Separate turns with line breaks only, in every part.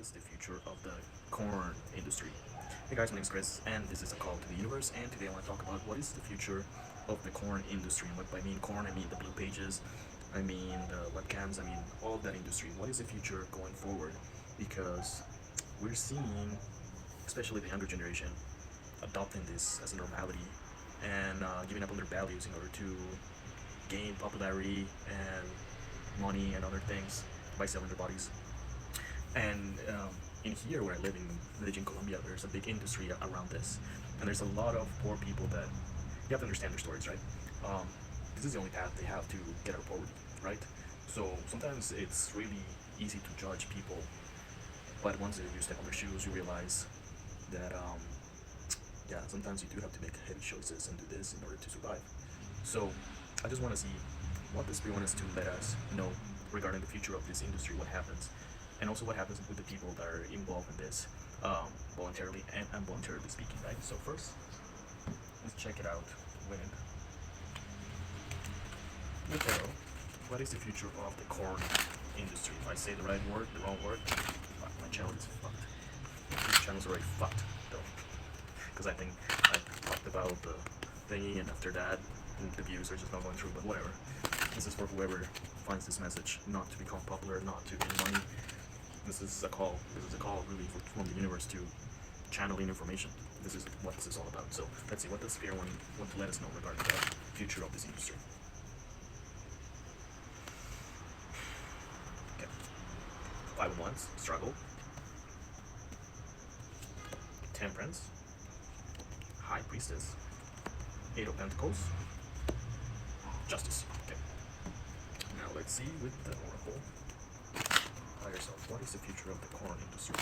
is the future of the corn industry? Hey guys, my name is Chris, and this is a call to the universe. And today I want to talk about what is the future of the corn industry. And what I mean corn, I mean the blue pages, I mean the webcams, I mean all of that industry. What is the future going forward? Because we're seeing, especially the younger generation, adopting this as a normality and giving up on their values in order to gain popularity and money and other things by selling their bodies. And in here where I live in Medellin, Colombia, there's a big industry around this, and there's a lot of poor people that you have to understand their stories, right? This is the only path they have to get out of poverty, right? So sometimes it's really easy to judge people, but once you step on their shoes, you realize that yeah, sometimes you do have to make heavy choices and do this in order to survive. So I just want to see what the spirit wants to let us know regarding the future of this industry, what happens, and also what happens with the people that are involved in this, voluntarily and involuntarily speaking, right? So first, let's check it out with Mateo. What is the future of the corn industry? If I say the right word, the wrong word, fuck, my channel is fucked. This channel's already fucked, though, because I think I talked about the thingy, and after that, the views are just not going through, but whatever. This is for whoever finds this message, not to become popular, not to gain money. This is a call really from the universe to channel in information. This is what this is all about. So let's see what the spirit want to let us know regarding the future of this industry. Okay. 5 of Wands, struggle. Temperance. High Priestess. 8 of Pentacles. Justice. Okay. Now let's see with the Oracle. By yourself, what is the future of the corn industry?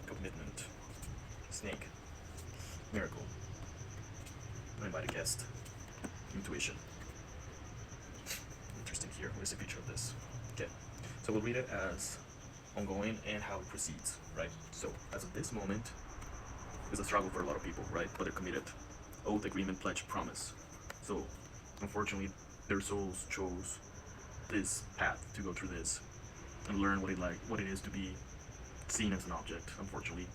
Commitment. Snake. Miracle. Uninvited guest. Intuition. Interesting here. What is the future of this? Okay. So we'll read it as ongoing and how it proceeds, right? So as of this moment, it's a struggle for a lot of people, right? But they're committed. Oath, agreement, pledge, promise. So unfortunately, their souls chose this path to go through this and learn what it is to be seen as an object, unfortunately,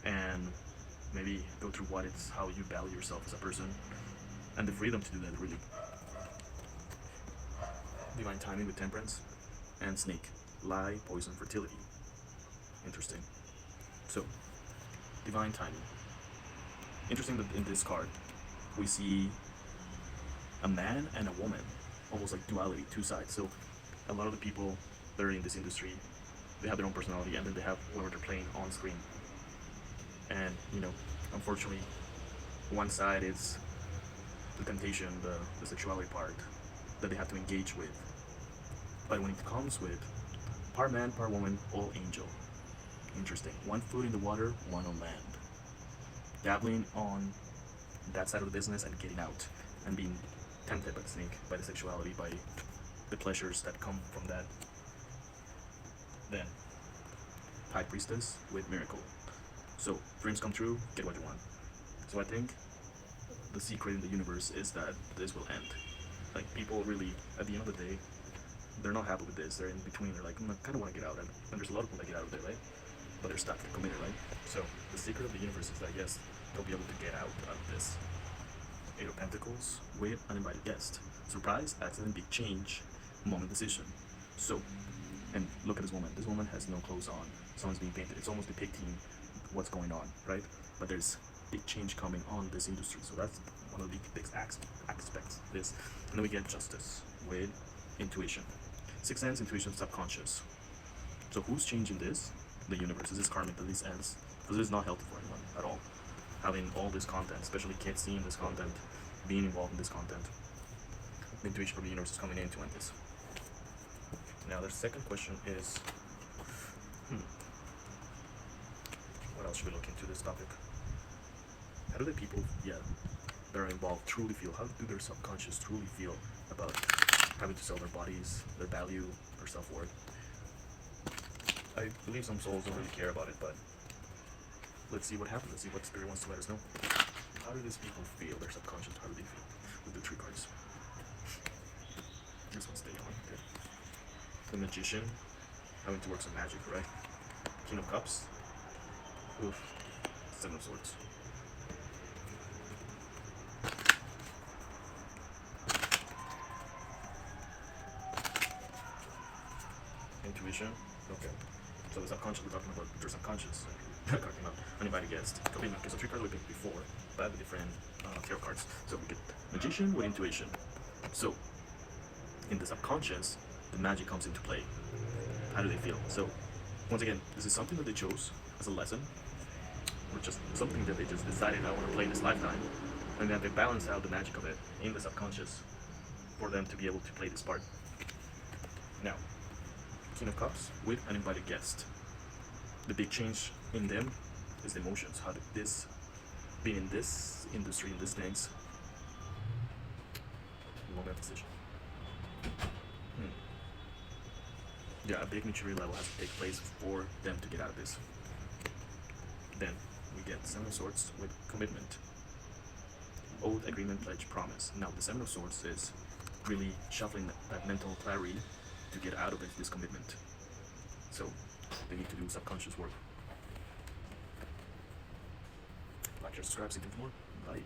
and maybe go through how you value yourself as a person, and the freedom to do that, really. Divine timing with temperance and snake. Lie, poison, fertility. Interesting. So, divine timing. Interesting that in this card, we see a man and a woman, almost like duality, two sides. So, a lot of the people that are in this industry, they have their own personality, and then they have whoever they're playing on screen. And, unfortunately, one side is the temptation, the sexuality part that they have to engage with. But when it comes with part man, part woman, all angel. Interesting. One foot in the water, one on land. Dabbling on that side of the business and getting out and being tempted by the snake, by the sexuality, by the pleasures that come from that. Then, High Priestess with miracle. So, dreams come true, get what you want. So I think the secret in the universe is that this will end. Like, people really, at the end of the day, they're not happy with this. They're in between. They're like, I kind of want to get out. And there's a lot of people that get out of there, right? But they're stuck. They're committed, right? So the secret of the universe is that, yes, they'll be able to get out of this. 8 of Pentacles with uninvited guest. Surprise, accident, big change, moment decision. So, and look at this woman. This woman has no clothes on. Someone's being painted. It's almost depicting what's going on, right? But there's big change coming on this industry. So that's one of the big aspects of this. And then we get justice with intuition. Sixth sense, intuition, subconscious. So who's changing this? The universe. Is this karmic that this ends? Because it is not healthy for anyone at all. Having all this content, especially kids seeing this content, being involved in this content. The intuition from the universe is coming in to end this. Now the second question is, what else should we look into this topic? How do the people, that are involved truly feel? How do their subconscious truly feel about having to sell their bodies, their value, their self-worth? I believe some souls don't really care about it, but let's see what happens. Let's see what spirit wants to let us know. How do these people feel? Their subconscious, how do they feel with the 3 cards? the magician having to work some magic, right? King of Cups. Oof. Seven of Swords. Intuition. Okay. So the subconscious, we're talking about your subconscious. We're talking about uninvited guest. Commitment. Okay, so three cards we picked before, but with different tarot cards. So we get magician with intuition. So in the subconscious, the magic comes into play. How do they feel? So once again, this is something that they chose as a lesson, or just something that they just decided I want to play this lifetime, and then they balance out the magic of it in the subconscious for them to be able to play this part. Now, King of Cups with an invited guest. The big change in them is the emotions. How did this, being in this industry, in these things, moment decision. Yeah, a big maturity level has to take place for them to get out of this. Then we get Seven of Swords with commitment. Oath, agreement, pledge, promise. Now the Seven of Swords is really shuffling that mental clarity to get out of it, this commitment. So they need to do subconscious work. Like, share, subscribe, see you more. Bye.